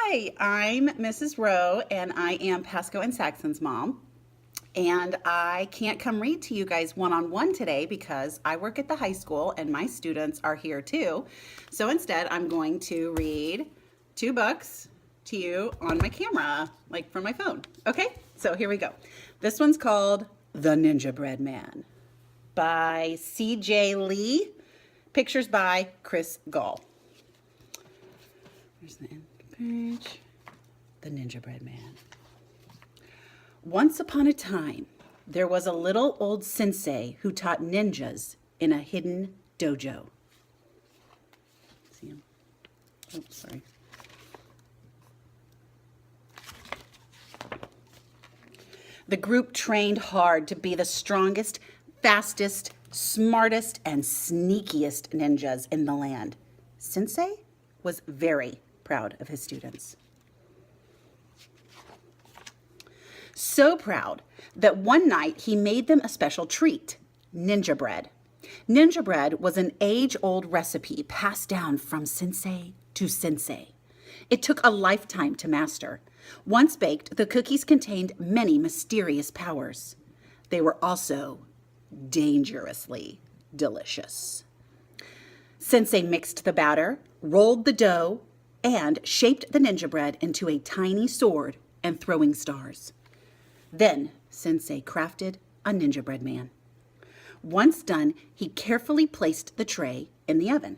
Hi, I'm Mrs. Rowe, and I am Pasco and Saxon's mom. And I can't come read to you guys one-on-one today because I work at the high school and my students are here too. So instead, I'm going to read two books to you on my camera, like from my phone. Okay, so here we go. This one's called The Ninjabread Man by C.J. Lee. Pictures by Chris Gall. There's the end page. The Ninjabread Man. Once upon a time, there was a little old sensei who taught ninjas in a hidden dojo. See him? Oh, sorry. The group trained hard to be the strongest, fastest, smartest, and sneakiest ninjas in the land. Sensei was very proud of his students. So proud that one night he made them a special treat, Ninjabread. Ninjabread was an age-old recipe passed down from sensei to sensei. It took a lifetime to master. Once baked, the cookies contained many mysterious powers. They were also dangerously delicious. Sensei mixed the batter, rolled the dough, and shaped the Ninjabread into a tiny sword and throwing stars. Then Sensei crafted a Ninjabread man. Once done, he carefully placed the tray in the oven.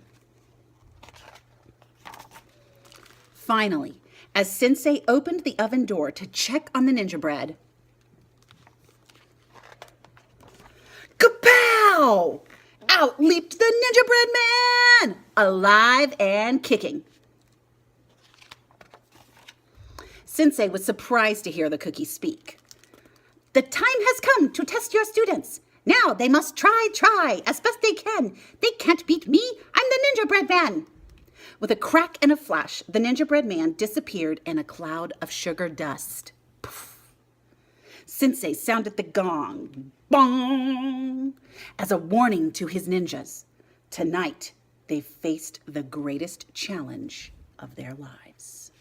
Finally, as Sensei opened the oven door to check on the Ninjabread, kapow! Out leaped the Ninjabread man, alive and kicking. Sensei was surprised to hear the cookie speak. The time has come to test your students. Now they must try as best they can. They can't beat me. I'm the Ninjabread man. With a crack and a flash, the Ninjabread man disappeared in a cloud of sugar dust. Poof. Sensei sounded the gong, bong, as a warning to his ninjas. Tonight, they faced the greatest challenge of their lives.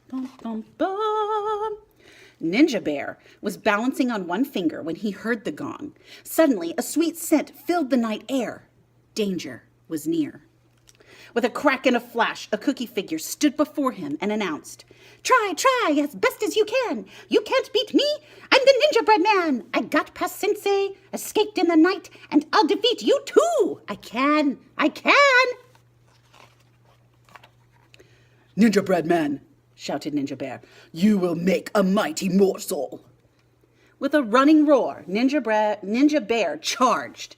Bum, bum, bum. Ninja Bear was balancing on one finger when he heard the gong. Suddenly, a sweet scent filled the night air. Danger was near. With a crack and a flash, a cookie figure stood before him and announced, Try as best as you can. You can't beat me. I'm the Ninjabread man. I got past Sensei, escaped in the night, and I'll defeat you too. I can. Ninjabread man, shouted Ninja Bear, you will make a mighty morsel. With a running roar, Ninja Bear charged.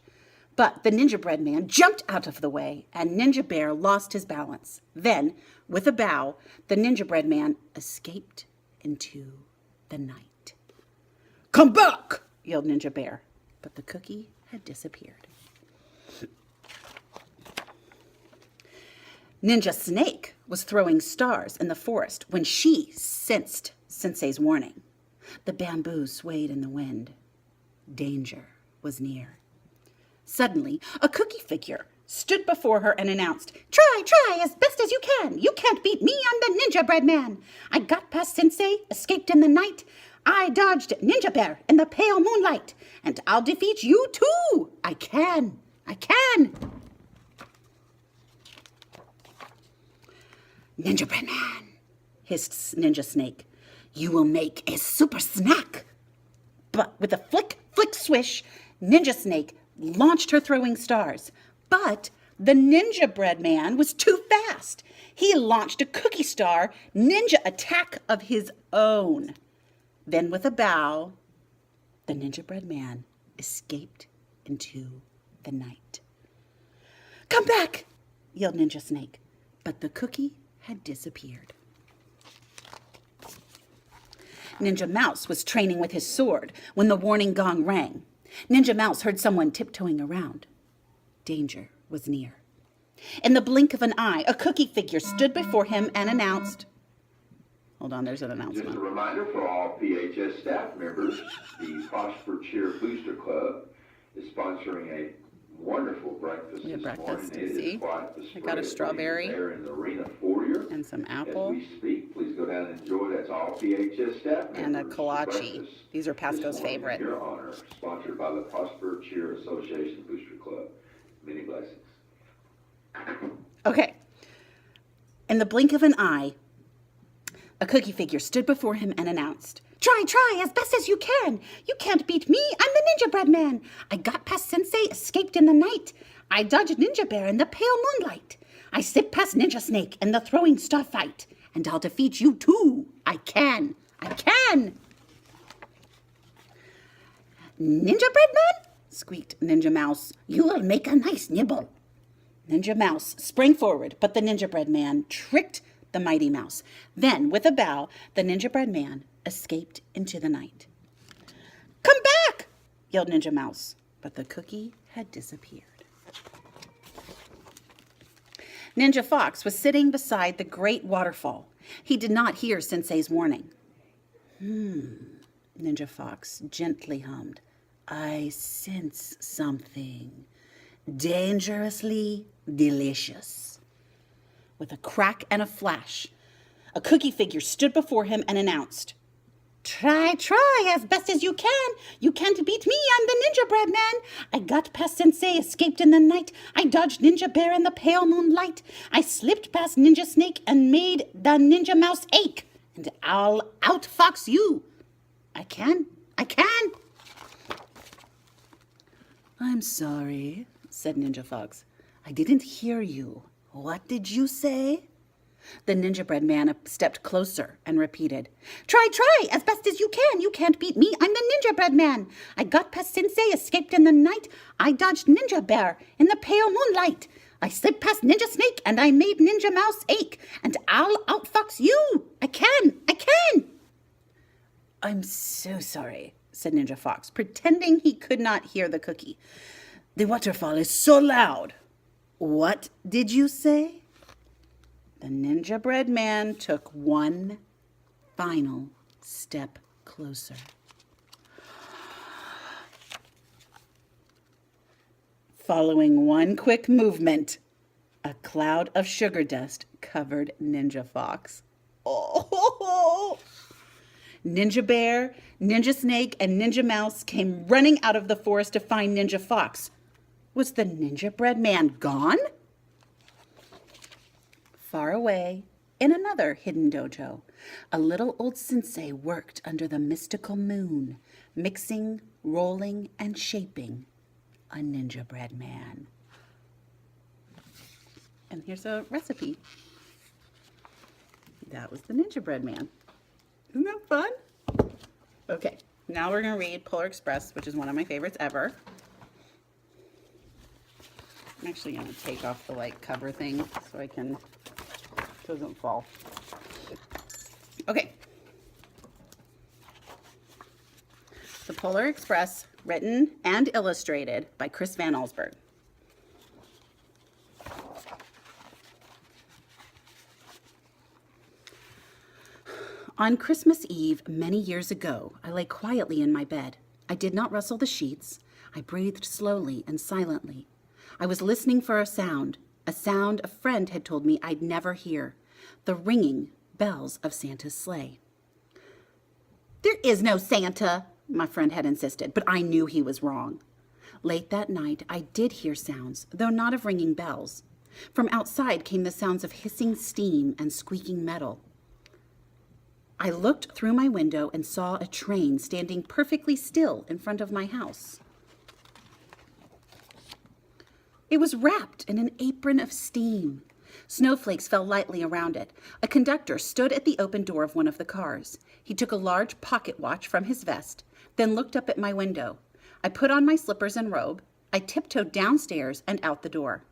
But the Ninjabread man jumped out of the way, and Ninja Bear lost his balance. Then, with a bow, the Ninjabread man escaped into the night. Come back, yelled Ninja Bear, but the cookie had disappeared. Ninja Snake was throwing stars in the forest when she sensed Sensei's warning. The bamboo swayed in the wind. Danger was near. Suddenly, a cookie figure stood before her and announced, Try as best as you can. You can't beat me. I'm the Ninjabread man. I got past Sensei, escaped in the night. I dodged Ninja Bear in the pale moonlight, and I'll defeat you too. I can. Ninjabread man, hissed Ninja Snake, you will make a super snack. But with a flick, swish, Ninja Snake launched her throwing stars. But the Ninjabread man was too fast. He launched a cookie star ninja attack of his own. Then with a bow, the Ninjabread man escaped into the night. Come back, yelled Ninja Snake, but the cookie had disappeared. Ninja Mouse was training with his sword when the warning gong rang. Ninja Mouse heard someone tiptoeing around. Danger was near. In the blink of an eye, a cookie figure stood before him and announced, hold on, there's an announcement. Just a reminder for all PHS staff members, the Phosphor Cheer Booster Club is sponsoring a wonderful breakfast We had this breakfast, morning. It see? is quite the I got a spread strawberry there in the arena foyer. and some As apple we speak, please go down and enjoy. That's all PHS staff and a members. kolache. Breakfast These are this Pasco's morning in favorite. your honor, sponsored by the Prosper Cheer Association Booster Club. Many blessings. Okay. In the blink of an eye, a cookie figure stood before him and announced, "Try, try, as best as you can. You can't beat me. I'm the Ninjabread Man. I got past Sensei, escaped in the night. I dodged Ninja Bear in the pale moonlight. I slipped past Ninja Snake in the throwing star fight. And I'll defeat you too. I can. I can." "Ninjabread Man?" squeaked Ninja Mouse. "You'll make a nice nibble." Ninja Mouse sprang forward, but the Ninjabread Man tricked the mighty mouse. Then, with a bow, the Ninjabread Man escaped into the night. "Come back!" yelled Ninja Mouse, but the cookie had disappeared. Ninja Fox was sitting beside the great waterfall. He did not hear Sensei's warning. Ninja Fox gently hummed. "I sense something dangerously delicious." With a crack and a flash, a cookie figure stood before him and announced, "Try, try, as best as you can. You can't beat me, I'm the Ninjabread Man. I got past Sensei, escaped in the night. I dodged Ninja Bear in the pale moonlight. I slipped past Ninja Snake and made the Ninja Mouse ache. And I'll outfox you. I can. "I'm sorry," said Ninja Fox. "I didn't hear you. What did you say?" The Ninjabread Man stepped closer and repeated, "Try, try, as best as you can. You can't beat me. I'm the Ninjabread Man. I got past Sensei, escaped in the night. I dodged Ninja Bear in the pale moonlight. I slipped past Ninja Snake and I made Ninja Mouse ache. And I'll outfox you. I can. "I'm so sorry," said Ninja Fox, pretending he could not hear the cookie. "The waterfall is so loud." "What did you say?" The Ninjabread Man took one final step closer. Following one quick movement, a cloud of sugar dust covered Ninja Fox. Oh! Ninja Bear, Ninja Snake, and Ninja Mouse came running out of the forest to find Ninja Fox. Was the Ninjabread Man gone? Far away, in another hidden dojo, a little old sensei worked under the mystical moon, mixing, rolling, and shaping a Ninjabread Man. And here's a recipe. That was the Ninjabread Man. Isn't that fun? Okay, now we're going to read Polar Express, which is one of my favorites ever. I'm actually going to take off the cover thing so it doesn't fall. Okay. The Polar Express, written and illustrated by Chris Van Allsburg. On Christmas Eve, many years ago, I lay quietly in my bed. I did not rustle the sheets. I breathed slowly and silently. I was listening for a sound a friend had told me I'd never hear, the ringing bells of Santa's sleigh. "There is no Santa," my friend had insisted, but I knew he was wrong. Late that night, I did hear sounds, though not of ringing bells. From outside came the sounds of hissing steam and squeaking metal. I looked through my window and saw a train standing perfectly still in front of my house. It was wrapped in an apron of steam. Snowflakes fell lightly around it. A conductor stood at the open door of one of the cars. He took a large pocket watch from his vest, then looked up at my window. I put on my slippers and robe. I tiptoed downstairs and out the door.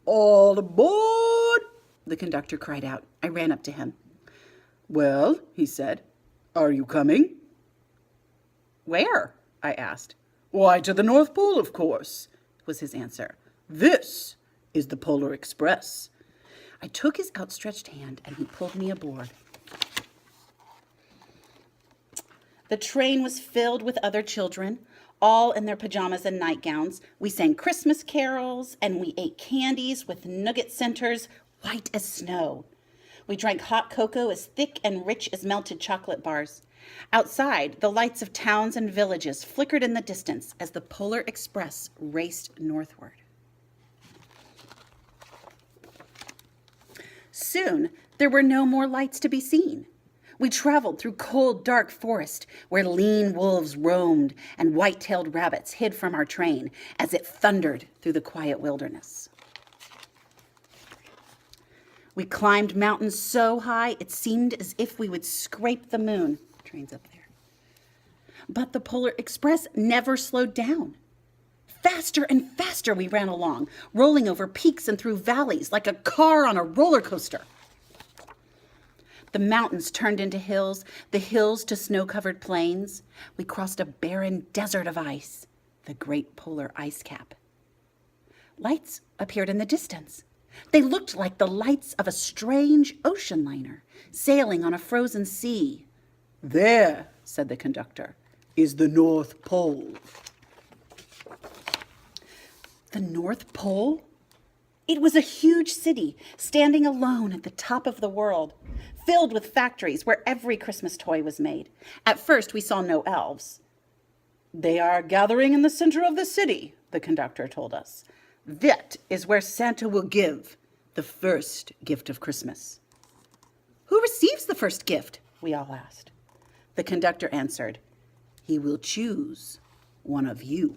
"All aboard!" the conductor cried out. I ran up to him. "Well," he said, "are you coming?" "Where?" I asked. "Why, to the North Pole, of course," was his answer. "This is the Polar Express." I took his outstretched hand and he pulled me aboard. The train was filled with other children. All in their pajamas and nightgowns, we sang Christmas carols and we ate candies with nugget centers white as snow. We drank hot cocoa as thick and rich as melted chocolate bars. Outside, the lights of towns and villages flickered in the distance as the Polar Express raced northward. Soon, there were no more lights to be seen. We traveled through cold, dark forest where lean wolves roamed and white-tailed rabbits hid from our train as it thundered through the quiet wilderness. We climbed mountains so high it seemed as if we would scrape the moon. Train's up there. But the Polar Express never slowed down. Faster and faster we ran along, rolling over peaks and through valleys like a car on a roller coaster. The mountains turned into hills, the hills to snow-covered plains. We crossed a barren desert of ice, the great polar ice cap. Lights appeared in the distance. They looked like the lights of a strange ocean liner sailing on a frozen sea. "There," said the conductor, "is the North Pole." The North Pole? It was a huge city, standing alone at the top of the world, filled with factories where every Christmas toy was made. At first, we saw no elves. "They are gathering in the center of the city," the conductor told us. "That is where Santa will give the first gift of Christmas." "Who receives the first gift?" we all asked. The conductor answered, "He will choose one of you."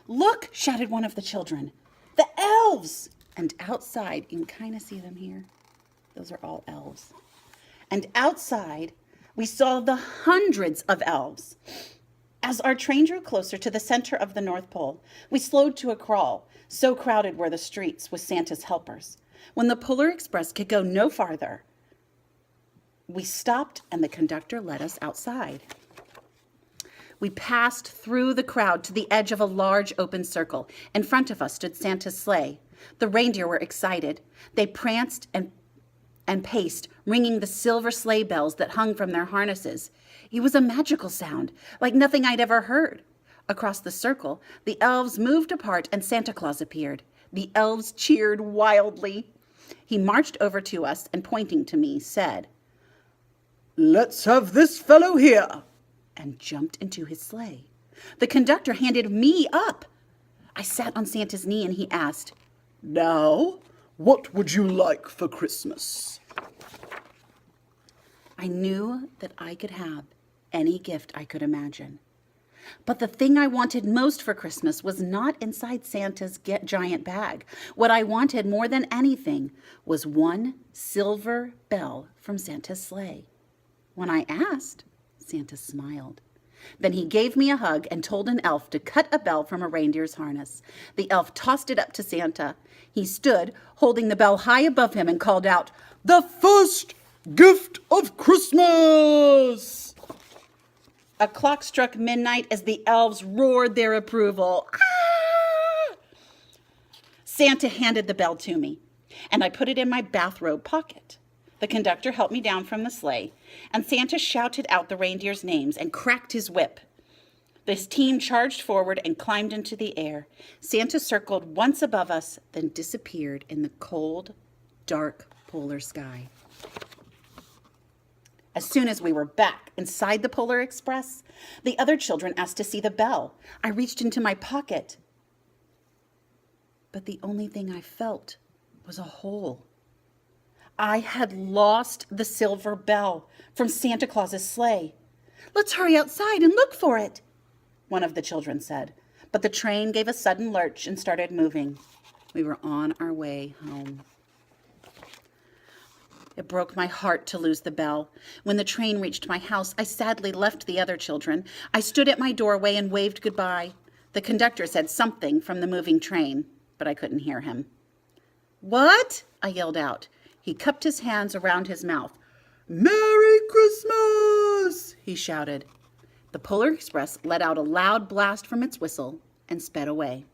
"Look," shouted one of the children, "the elves!" And outside, you can kind of see them here. Those are all elves. And outside, we saw the hundreds of elves. As our train drew closer to the center of the North Pole, we slowed to a crawl. So crowded were the streets with Santa's helpers. When the Polar Express could go no farther, we stopped and the conductor led us outside. We passed through the crowd to the edge of a large open circle. In front of us stood Santa's sleigh. The reindeer were excited. They pranced and paced, ringing the silver sleigh bells that hung from their harnesses. It was a magical sound, like nothing I'd ever heard. Across the circle, the elves moved apart and Santa Claus appeared. The elves cheered wildly. He marched over to us and, pointing to me, said, "Let's have this fellow here," and jumped into his sleigh. The conductor handed me up. I sat on Santa's knee and he asked, "Now, what would you like for Christmas?" I knew that I could have any gift I could imagine. But the thing I wanted most for Christmas was not inside Santa's giant bag. What I wanted more than anything was one silver bell from Santa's sleigh. When I asked, Santa smiled. Then he gave me a hug and told an elf to cut a bell from a reindeer's harness. The elf tossed it up to Santa. He stood, holding the bell high above him, and called out, "The first gift of Christmas!" A clock struck midnight as the elves roared their approval. Ah! Santa handed the bell to me, and I put it in my bathrobe pocket. The conductor helped me down from the sleigh, and Santa shouted out the reindeers' names and cracked his whip. This team charged forward and climbed into the air. Santa circled once above us, then disappeared in the cold, dark polar sky. As soon as we were back inside the Polar Express, the other children asked to see the bell. I reached into my pocket, but the only thing I felt was a hole. I had lost the silver bell from Santa Claus's sleigh. "Let's hurry outside and look for it," one of the children said. But the train gave a sudden lurch and started moving. We were on our way home. It broke my heart to lose the bell. When the train reached my house, I sadly left the other children. I stood at my doorway and waved goodbye. The conductor said something from the moving train, but I couldn't hear him. "What?" I yelled out. He cupped his hands around his mouth. "Merry Christmas!" he shouted. The Polar Express let out a loud blast from its whistle and sped away.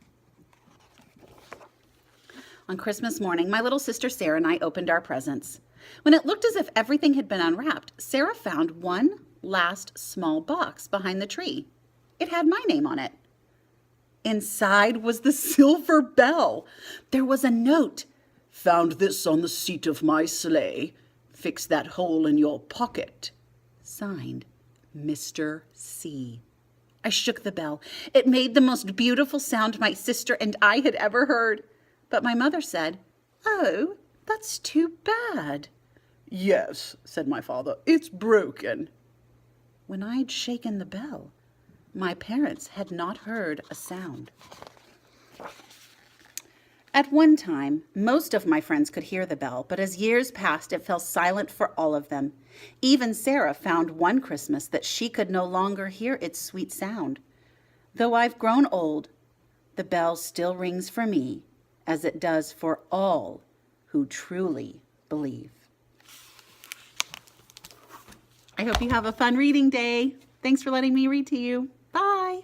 On Christmas morning, my little sister Sarah and I opened our presents. When it looked as if everything had been unwrapped, Sarah found one last small box behind the tree. It had my name on it. Inside was the silver bell. There was a note. "Found this on the seat of my sleigh. Fix that hole in your pocket." Signed, Mr. C. I shook the bell. It made the most beautiful sound my sister and I had ever heard. But my mother said, "Oh, that's too bad." "Yes," said my father, "it's broken." When I'd shaken the bell, my parents had not heard a sound. At one time, most of my friends could hear the bell, but as years passed, it fell silent for all of them. Even Sarah found one Christmas that she could no longer hear its sweet sound. Though I've grown old, the bell still rings for me, as it does for all who truly believe. I hope you have a fun reading day. Thanks for letting me read to you. Bye.